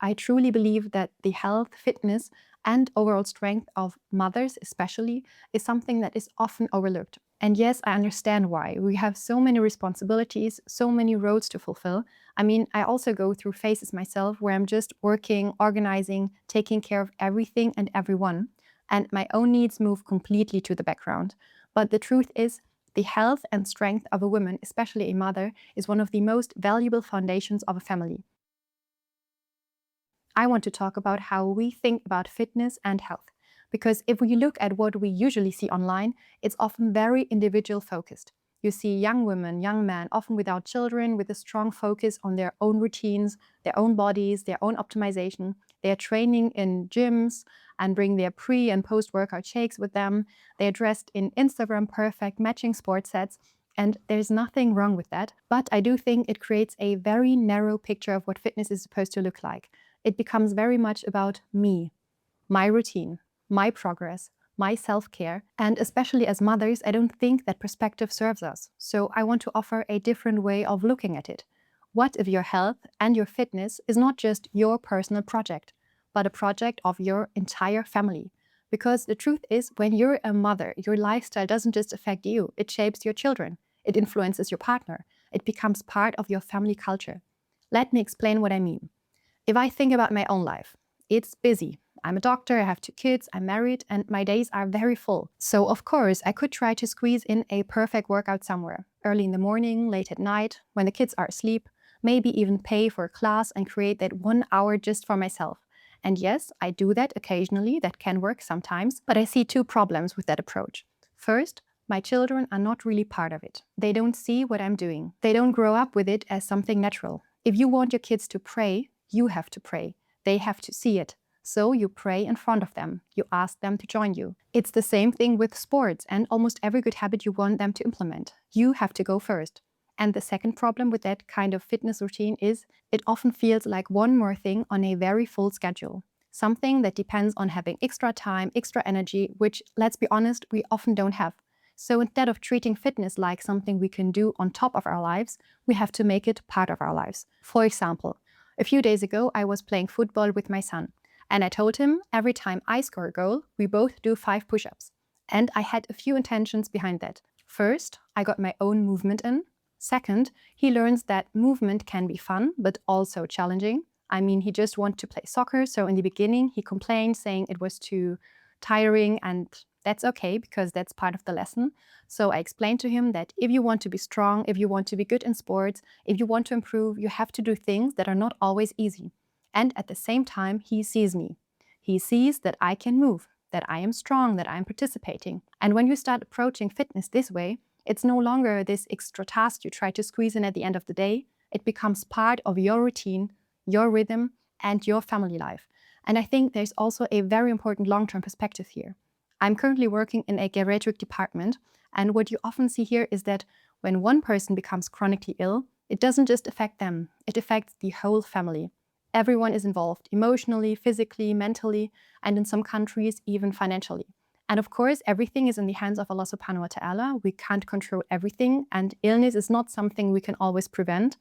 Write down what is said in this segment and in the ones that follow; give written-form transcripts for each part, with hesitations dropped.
I truly believe that the health, fitness, and overall strength of mothers, especially, is something that is often overlooked. And yes, I understand why. We have so many responsibilities, so many roles to fulfill. I mean, I also go through phases myself where I'm just working, organizing, taking care of everything and everyone, and my own needs move completely to the background. But the truth is, the health and strength of a woman, especially a mother, is one of the most valuable foundations of a family. I want to talk about how we think about fitness and health. Because if we look at what we usually see online, it's often very individual focused. You see young women, young men, often without children, with a strong focus on their own routines, their own bodies, their own optimization. They are training in gyms and bring their pre- and post-workout shakes with them. They are dressed in Instagram perfect matching sport sets. And there's nothing wrong with that. But I do think it creates a very narrow picture of what fitness is supposed to look like. It becomes very much about me, my routine, my progress, my self-care. And especially as mothers, I don't think that perspective serves us. So I want to offer a different way of looking at it. What if your health and your fitness is not just your personal project, but a project of your entire family? Because the truth is, when you're a mother, your lifestyle doesn't just affect you, it shapes your children. It influences your partner. It becomes part of your family culture. Let me explain what I mean. If I think about my own life, it's busy. I'm a doctor, I have 2 kids, I'm married, and my days are very full. So of course, I could try to squeeze in a perfect workout somewhere, early in the morning, late at night, when the kids are asleep, maybe even pay for a class and create that 1 hour just for myself. And yes, I do that occasionally, that can work sometimes, but I see 2 problems with that approach. First, my children are not really part of it. They don't see what I'm doing. They don't grow up with it as something natural. If you want your kids to pray, you have to pray. They have to see it. So you pray in front of them. You ask them to join you. It's the same thing with sports and almost every good habit you want them to implement. You have to go first. And the second problem with that kind of fitness routine is it often feels like one more thing on a very full schedule. Something that depends on having extra time, extra energy, which, let's be honest, we often don't have. So instead of treating fitness like something we can do on top of our lives, we have to make it part of our lives. For example, a few days ago, I was playing football with my son, and I told him every time I score a goal, we both do 5 push-ups. And I had a few intentions behind that. First, I got my own movement in. Second, he learns that movement can be fun, but also challenging. I mean, he just wanted to play soccer, so in the beginning, he complained, saying it was too tiring, and that's okay, because that's part of the lesson. So I explained to him that if you want to be strong, if you want to be good in sports, if you want to improve, you have to do things that are not always easy. And at the same time, he sees me. He sees that I can move, that I am strong, that I'm participating. And when you start approaching fitness this way, it's no longer this extra task you try to squeeze in at the end of the day. It becomes part of your routine, your rhythm, and your family life. And I think there's also a very important long-term perspective here. I'm currently working in a geriatric department, and what you often see here is that when one person becomes chronically ill, it doesn't just affect them, it affects the whole family. Everyone is involved, emotionally, physically, mentally, and in some countries, even financially. And of course, everything is in the hands of Allah subhanahu wa ta'ala. We can't control everything, and illness is not something we can always prevent,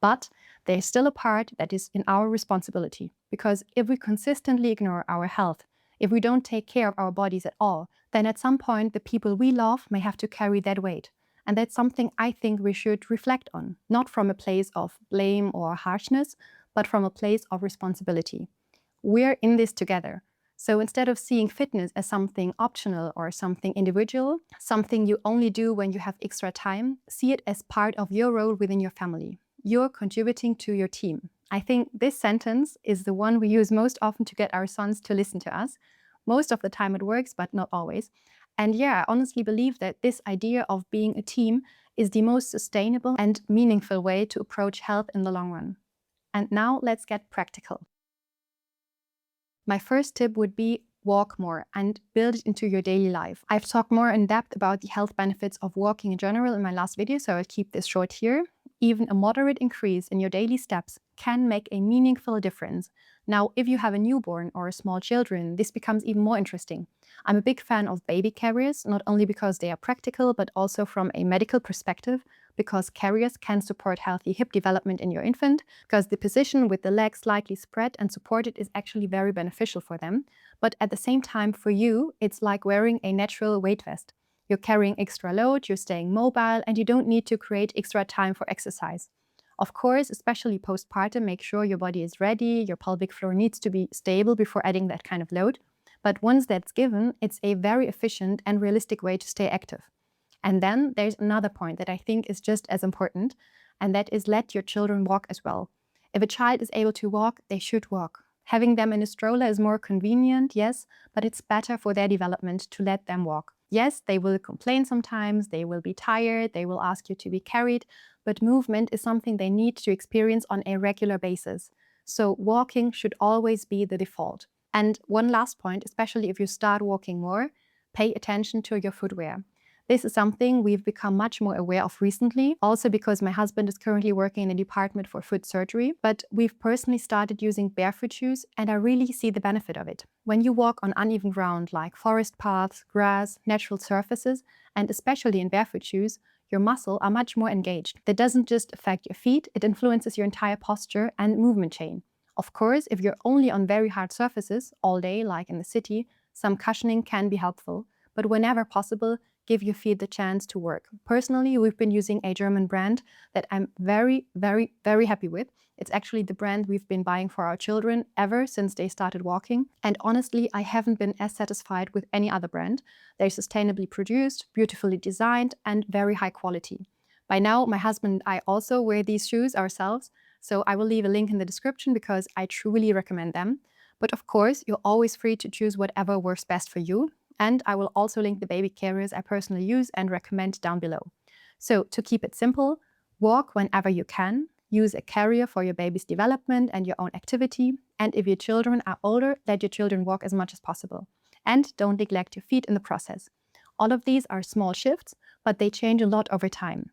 but there's still a part that is in our responsibility. Because if we consistently ignore our health, if we don't take care of our bodies at all, then at some point the people we love may have to carry that weight. And that's something I think we should reflect on, not from a place of blame or harshness, but from a place of responsibility. We're in this together. So instead of seeing fitness as something optional or something individual, something you only do when you have extra time, see it as part of your role within your family. You're contributing to your team. I think this sentence is the one we use most often to get our sons to listen to us. Most of the time it works, but not always. And yeah, I honestly believe that this idea of being a team is the most sustainable and meaningful way to approach health in the long run. And now let's get practical. My first tip would be walk more and build it into your daily life. I've talked more in depth about the health benefits of walking in general in my last video, so I'll keep this short here. Even a moderate increase in your daily steps can make a meaningful difference. Now, if you have a newborn or small children, this becomes even more interesting. I'm a big fan of baby carriers, not only because they are practical, but also from a medical perspective, because carriers can support healthy hip development in your infant, because the position with the legs slightly spread and supported is actually very beneficial for them. But at the same time, for you, it's like wearing a natural weight vest. You're carrying extra load, you're staying mobile, and you don't need to create extra time for exercise. Of course, especially postpartum, make sure your body is ready, your pelvic floor needs to be stable before adding that kind of load. But once that's given, it's a very efficient and realistic way to stay active. And then there's another point that I think is just as important, and that is let your children walk as well. If a child is able to walk, they should walk. Having them in a stroller is more convenient, yes, but it's better for their development to let them walk. Yes, they will complain sometimes, they will be tired, they will ask you to be carried, but movement is something they need to experience on a regular basis. So walking should always be the default. And one last point, especially if you start walking more, pay attention to your footwear. This is something we've become much more aware of recently, also because my husband is currently working in a department for foot surgery, but we've personally started using barefoot shoes and I really see the benefit of it. When you walk on uneven ground like forest paths, grass, natural surfaces, and especially in barefoot shoes, your muscles are much more engaged. That doesn't just affect your feet, it influences your entire posture and movement chain. Of course, if you're only on very hard surfaces all day, like in the city, some cushioning can be helpful, but whenever possible, give your feet the chance to work. Personally, we've been using a German brand that I'm very, very, very happy with. It's actually the brand we've been buying for our children ever since they started walking. And honestly, I haven't been as satisfied with any other brand. They're sustainably produced, beautifully designed, and very high quality. By now, my husband and I also wear these shoes ourselves, so I will leave a link in the description because I truly recommend them. But of course, you're always free to choose whatever works best for you. And I will also link the baby carriers I personally use and recommend down below. So to keep it simple, walk whenever you can, use a carrier for your baby's development and your own activity, and if your children are older, let your children walk as much as possible. And don't neglect your feet in the process. All of these are small shifts, but they change a lot over time.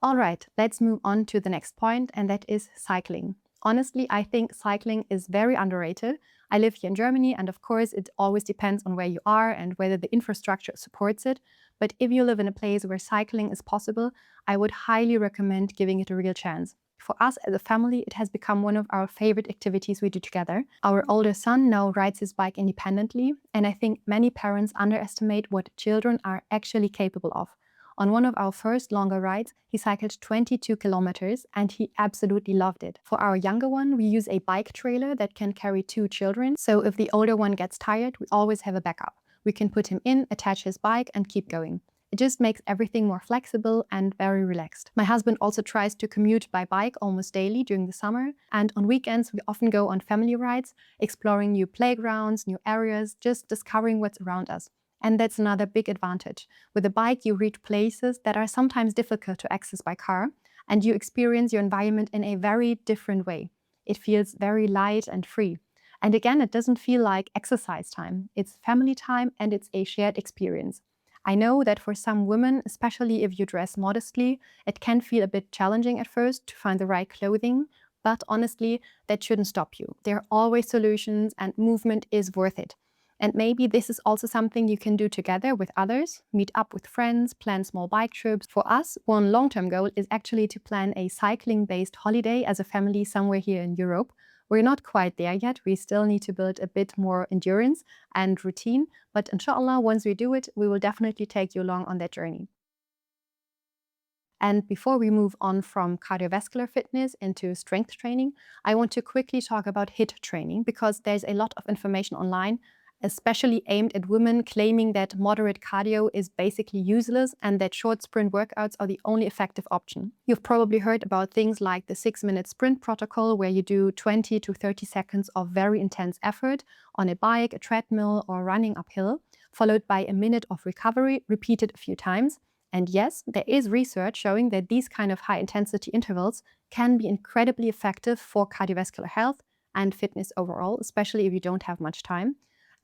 All right, let's move on to the next point, and that is cycling. Honestly, I think cycling is very underrated. I live here in Germany, and of course, it always depends on where you are and whether the infrastructure supports it. But if you live in a place where cycling is possible, I would highly recommend giving it a real chance. For us as a family, it has become one of our favorite activities we do together. Our older son now rides his bike independently, and I think many parents underestimate what children are actually capable of. On one of our first longer rides, he cycled 22 kilometers and he absolutely loved it. For our younger one, we use a bike trailer that can carry 2 children, so if the older one gets tired, we always have a backup. We can put him in, attach his bike and keep going. It just makes everything more flexible and very relaxed. My husband also tries to commute by bike almost daily during the summer, and on weekends we often go on family rides, exploring new playgrounds, new areas, just discovering what's around us. And that's another big advantage. With a bike, you reach places that are sometimes difficult to access by car, and you experience your environment in a very different way. It feels very light and free. And again, it doesn't feel like exercise time. It's family time and it's a shared experience. I know that for some women, especially if you dress modestly, it can feel a bit challenging at first to find the right clothing, but honestly, that shouldn't stop you. There are always solutions and movement is worth it. And maybe this is also something you can do together with others, meet up with friends, plan small bike trips. For us, one long-term goal is actually to plan a cycling-based holiday as a family somewhere here in Europe. We're not quite there yet. We still need to build a bit more endurance and routine. But inshallah, once we do it, we will definitely take you along on that journey. And before we move on from cardiovascular fitness into strength training, I want to quickly talk about HIIT training because there's a lot of information online, especially aimed at women claiming that moderate cardio is basically useless and that short sprint workouts are the only effective option. You've probably heard about things like the 6-minute sprint protocol, where you do 20 to 30 seconds of very intense effort on a bike, a treadmill, or running uphill, followed by a minute of recovery, repeated a few times. And yes, there is research showing that these kind of high-intensity intervals can be incredibly effective for cardiovascular health and fitness overall, especially if you don't have much time.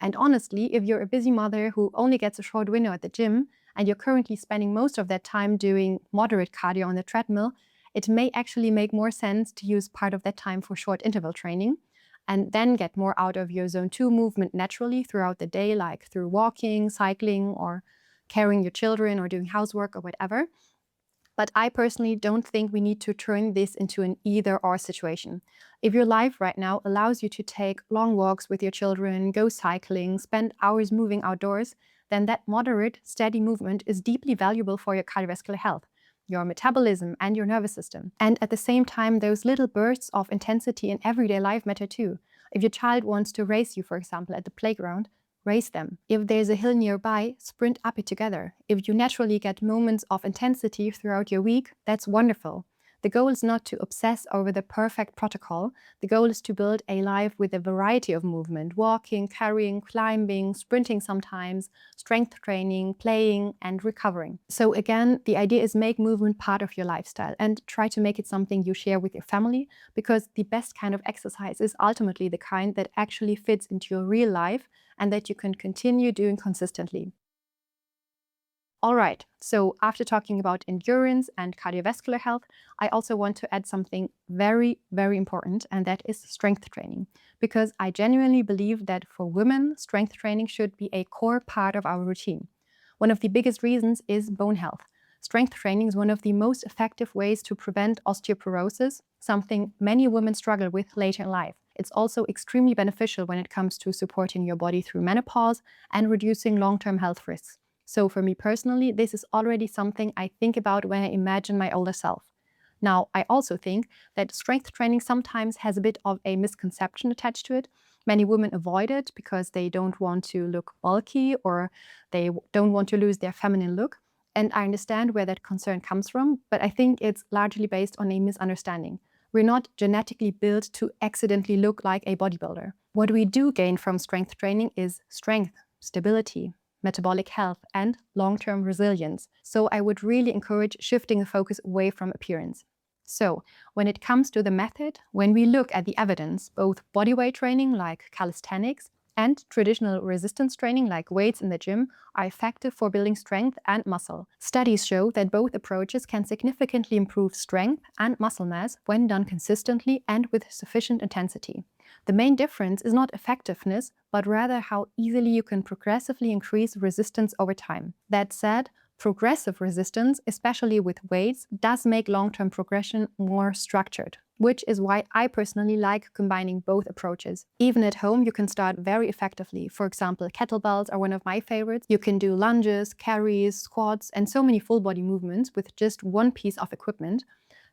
And honestly, if you're a busy mother who only gets a short window at the gym and you're currently spending most of that time doing moderate cardio on the treadmill, it may actually make more sense to use part of that time for short interval training and then get more out of your zone 2 movement naturally throughout the day, like through walking, cycling, or carrying your children or doing housework or whatever. But I personally don't think we need to turn this into an either-or situation. If your life right now allows you to take long walks with your children, go cycling, spend hours moving outdoors, then that moderate, steady movement is deeply valuable for your cardiovascular health, your metabolism, and your nervous system. And at the same time, those little bursts of intensity in everyday life matter too. If your child wants to race you, for example, at the playground, race them. If there's a hill nearby, sprint up it together. If you naturally get moments of intensity throughout your week, that's wonderful. The goal is not to obsess over the perfect protocol. The goal is to build a life with a variety of movement: walking, carrying, climbing, sprinting sometimes, strength training, playing, and recovering. So again, the idea is make movement part of your lifestyle and try to make it something you share with your family, because the best kind of exercise is ultimately the kind that actually fits into your real life and that you can continue doing consistently. All right, so after talking about endurance and cardiovascular health, I also want to add something very, very important, and that is strength training. Because I genuinely believe that for women, strength training should be a core part of our routine. One of the biggest reasons is bone health. Strength training is one of the most effective ways to prevent osteoporosis, something many women struggle with later in life. It's also extremely beneficial when it comes to supporting your body through menopause and reducing long-term health risks. So for me personally, this is already something I think about when I imagine my older self. Now, I also think that strength training sometimes has a bit of a misconception attached to it. Many women avoid it because they don't want to look bulky or they don't want to lose their feminine look. And I understand where that concern comes from, but I think it's largely based on a misunderstanding. We're not genetically built to accidentally look like a bodybuilder. What we do gain from strength training is strength, stability, metabolic health, and long-term resilience. So I would really encourage shifting the focus away from appearance. So when it comes to the method, when we look at the evidence, both bodyweight training like calisthenics and traditional resistance training like weights in the gym are effective for building strength and muscle. Studies show that both approaches can significantly improve strength and muscle mass when done consistently and with sufficient intensity. The main difference is not effectiveness, but rather how easily you can progressively increase resistance over time. That said, progressive resistance, especially with weights, does make long-term progression more structured, which is why I personally like combining both approaches. Even at home, you can start very effectively. For example, kettlebells are one of my favorites. You can do lunges, carries, squats, and so many full body movements with just one piece of equipment.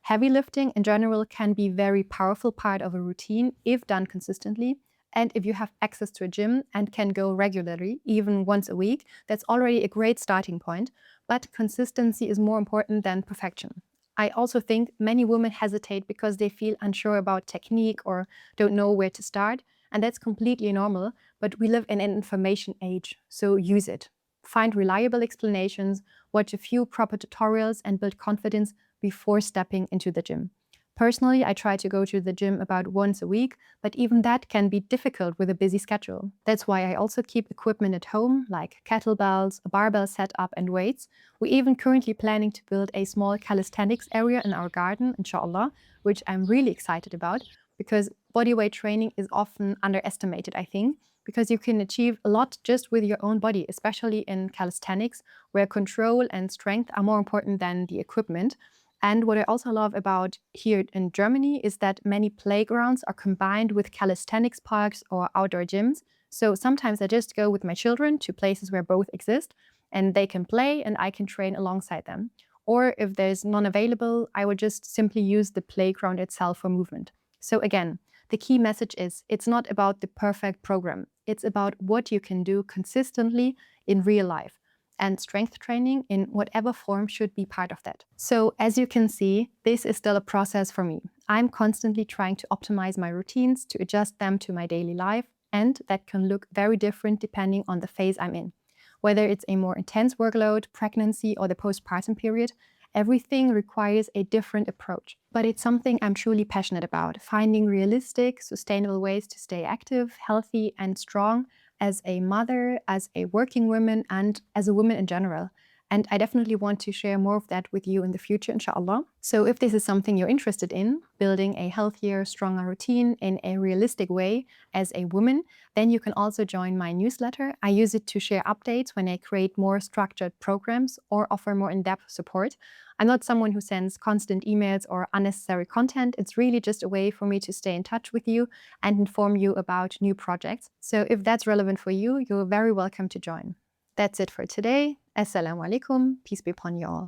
Heavy lifting in general can be a very powerful part of a routine if done consistently. And if you have access to a gym and can go regularly, even once a week, that's already a great starting point. But consistency is more important than perfection. I also think many women hesitate because they feel unsure about technique or don't know where to start. And that's completely normal, but we live in an information age, so use it. Find reliable explanations, watch a few proper tutorials, and build confidence before stepping into the gym. Personally, I try to go to the gym about once a week, but even that can be difficult with a busy schedule. That's why I also keep equipment at home, like kettlebells, a barbell setup, and weights. We're even currently planning to build a small calisthenics area in our garden, inshallah, which I'm really excited about, because bodyweight training is often underestimated, I think, because you can achieve a lot just with your own body, especially in calisthenics, where control and strength are more important than the equipment. And what I also love about here in Germany is that many playgrounds are combined with calisthenics parks or outdoor gyms. So sometimes I just go with my children to places where both exist, and they can play and I can train alongside them. Or if there's none available, I would just simply use the playground itself for movement. So again, the key message is it's not about the perfect program. It's about what you can do consistently in real life. And strength training in whatever form should be part of that. So as you can see, this is still a process for me. I'm constantly trying to optimize my routines to adjust them to my daily life, and that can look very different depending on the phase I'm in. Whether it's a more intense workload, pregnancy, or the postpartum period, everything requires a different approach. But it's something I'm truly passionate about, finding realistic, sustainable ways to stay active, healthy, and strong as a mother, as a working woman, and as a woman in general. And I definitely want to share more of that with you in the future, inshallah. So if this is something you're interested in, building a healthier, stronger routine in a realistic way as a woman, then you can also join my newsletter. I use it to share updates when I create more structured programs or offer more in-depth support. I'm not someone who sends constant emails or unnecessary content. It's really just a way for me to stay in touch with you and inform you about new projects. So if that's relevant for you, you're very welcome to join. That's it for today. Assalamu alaikum. Peace be upon you all.